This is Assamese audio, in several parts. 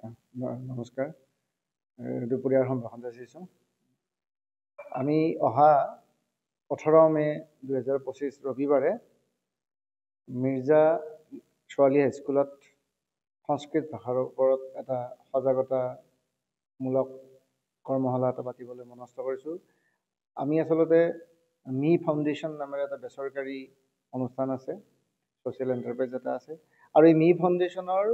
নমস্কাৰ। দুপৰীয়াৰ সম্ভাষণ যাচিছোঁ। আমি অহা 18 মে 2025 ৰবিবাৰে মিৰ্জা ছোৱালী হাইস্কুলত সংস্কৃত ভাষাৰ ওপৰত এটা সজাগতামূলক কৰ্মশালা এটা পাতিবলৈ মনস্থ কৰিছোঁ। আমি আচলতে মি ফাউণ্ডেশ্যন নামেৰে এটা বেচৰকাৰী অনুষ্ঠান আছে, ছ'চিয়েল এণ্টাৰপ্ৰাইজ এটা আছে, আৰু এই মি ফাউণ্ডেশ্যনৰ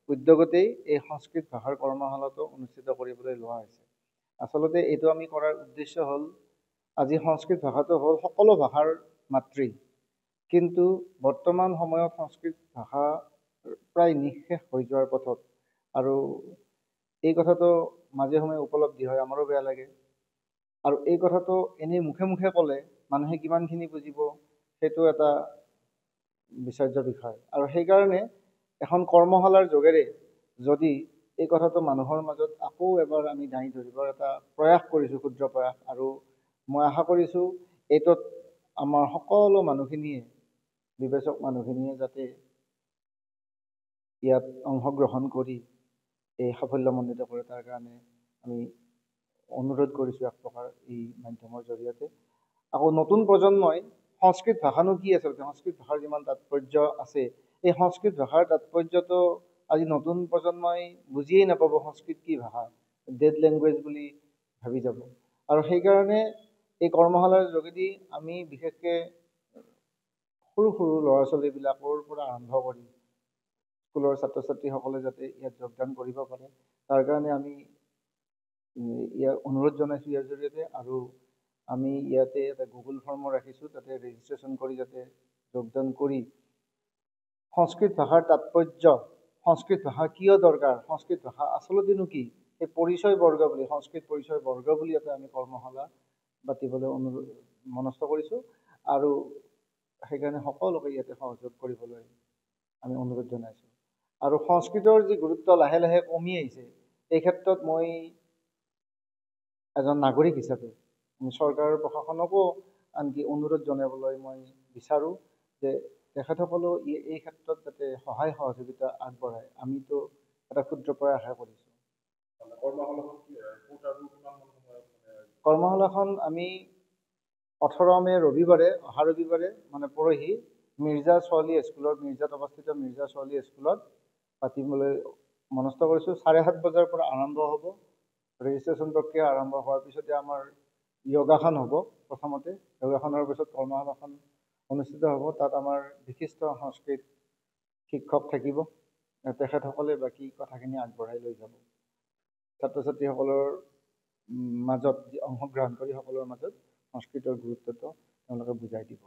উদ্যোগতেই এই সংস্কৃত ভাষাৰ কৰ্মশালাটো অনুষ্ঠিত কৰিবলৈ লোৱা হৈছে। আচলতে এইটো আমি কৰাৰ উদ্দেশ্য হ'ল, আজি সংস্কৃত ভাষাটো হ'ল সকলো ভাষাৰ মাতৃ, কিন্তু বৰ্তমান সময়ত সংস্কৃত ভাষা প্ৰায় নিঃশেষ হৈ যোৱাৰ পথত। আৰু এই কথাটো মাজে সময়ে উপলব্ধি হয়, আমাৰো বেয়া লাগে। আৰু এই কথাটো এনেই মুখে মুখে ক'লে মানুহে কিমানখিনি বুজিব, সেইটো এটা বিচাৰ্য বিষয়। আৰু সেইকাৰণে এখন কৰ্মশালাৰ যোগেৰে যদি এই কথাটো মানুহৰ মাজত আকৌ এবাৰ আমি দাঙি ধৰিবৰ এটা প্ৰয়াস কৰিছোঁ, ক্ষুদ্ৰ প্ৰয়াস, আৰু মই আশা কৰিছোঁ এইটোত আমাৰ সকলো মানুহখিনিয়ে, বিবেচক মানুহখিনিয়ে যাতে ইয়াত অংশগ্ৰহণ কৰি এই সাফল্যমণ্ডিত কৰে, তাৰ কাৰণে আমি অনুৰোধ কৰিছোঁ এক প্ৰকাৰ এই মাধ্যমৰ জৰিয়তে। আকৌ নতুন প্ৰজন্মই সংস্কৃত ভাষানো কি আচলতে, সংস্কৃত ভাষাৰ যিমান তাৎপৰ্য আছে, এই সংস্কৃত ভাষাৰ তাৎপৰ্যটো আজি নতুন প্ৰজন্মই বুজিয়েই নাপাব। সংস্কৃত কি ভাষা, ডেড লেংগুৱেজ বুলি ভাবি যাব। আৰু সেইকাৰণে এই কৰ্মশালাৰ যোগেদি আমি বিশেষকৈ সৰু সৰু ল'ৰা ছোৱালীবিলাকৰ পৰা আৰম্ভ কৰি স্কুলৰ ছাত্ৰ ছাত্ৰীসকলে যাতে ইয়াত যোগদান কৰিব পাৰে, তাৰ কাৰণে আমি ইয়াৰ অনুৰোধ জনাইছোঁ ইয়াৰ জৰিয়তে। আৰু আমি ইয়াতে এটা গুগল ফৰ্মো ৰাখিছোঁ, তাতে ৰেজিষ্ট্ৰেশ্যন কৰি যাতে যোগদান কৰি সংস্কৃত ভাষাৰ তাৎপৰ্য, সংস্কৃত ভাষা কিয় দৰকাৰ, সংস্কৃত ভাষা আচলতেনো কি, এই পৰিচয় বৰ্গ বুলি, সংস্কৃত পৰিচয় বৰ্গ বুলি এটা আমি কৰ্মশালা পাতিবলৈ মনস্থ কৰিছোঁ। আৰু সেইকাৰণে সকলোকে ইয়াতে সহযোগ কৰিবলৈ আমি অনুৰোধ জনাইছোঁ। আৰু সংস্কৃতৰ যি গুৰুত্ব লাহে লাহে কমি আহিছে, এই ক্ষেত্ৰত মই এজন নাগৰিক হিচাপে চৰকাৰৰ প্ৰশাসনকো আনকি অনুৰোধ জনাবলৈ মই বিচাৰোঁ যে তেখেতসকলেও এই ক্ষেত্ৰত যাতে সহায় সহযোগিতা আগবঢ়ায়। আমিতো এটা ক্ষুদ্ৰ প্ৰয়াসহে কৰিছোঁ। কৰ্মশালাখন আমি 18 মে ৰবিবাৰে, অহা ৰবিবাৰে মানে পৰহি, মিৰ্জা ছোৱালী স্কুলত, মিৰ্জাত অৱস্থিত মিৰ্জা ছোৱালী স্কুলত পাতিবলৈ মনস্থ কৰিছোঁ। 7:30 বজাৰ পৰা আৰম্ভ হ'ব। ৰেজিষ্ট্ৰেশ্যন প্ৰক্ৰিয়া আৰম্ভ হোৱাৰ পিছতে আমাৰ য়োগাখন হ'ব। প্ৰথমতে য়োগাখনৰ পিছত কৰ্মশালাখন অনুষ্ঠিত হ'ব। তাত আমাৰ বিশিষ্ট সংস্কৃত শিক্ষক থাকিব, তেখেতসকলে বাকী কথাখিনি আগবঢ়াই লৈ যাব। ছাত্ৰ ছাত্ৰীসকলৰ মাজত অংশগ্ৰহণকাৰীসকলৰ মাজত সংস্কৃতৰ গুৰুত্বটো তেওঁলোকে বুজাই দিব।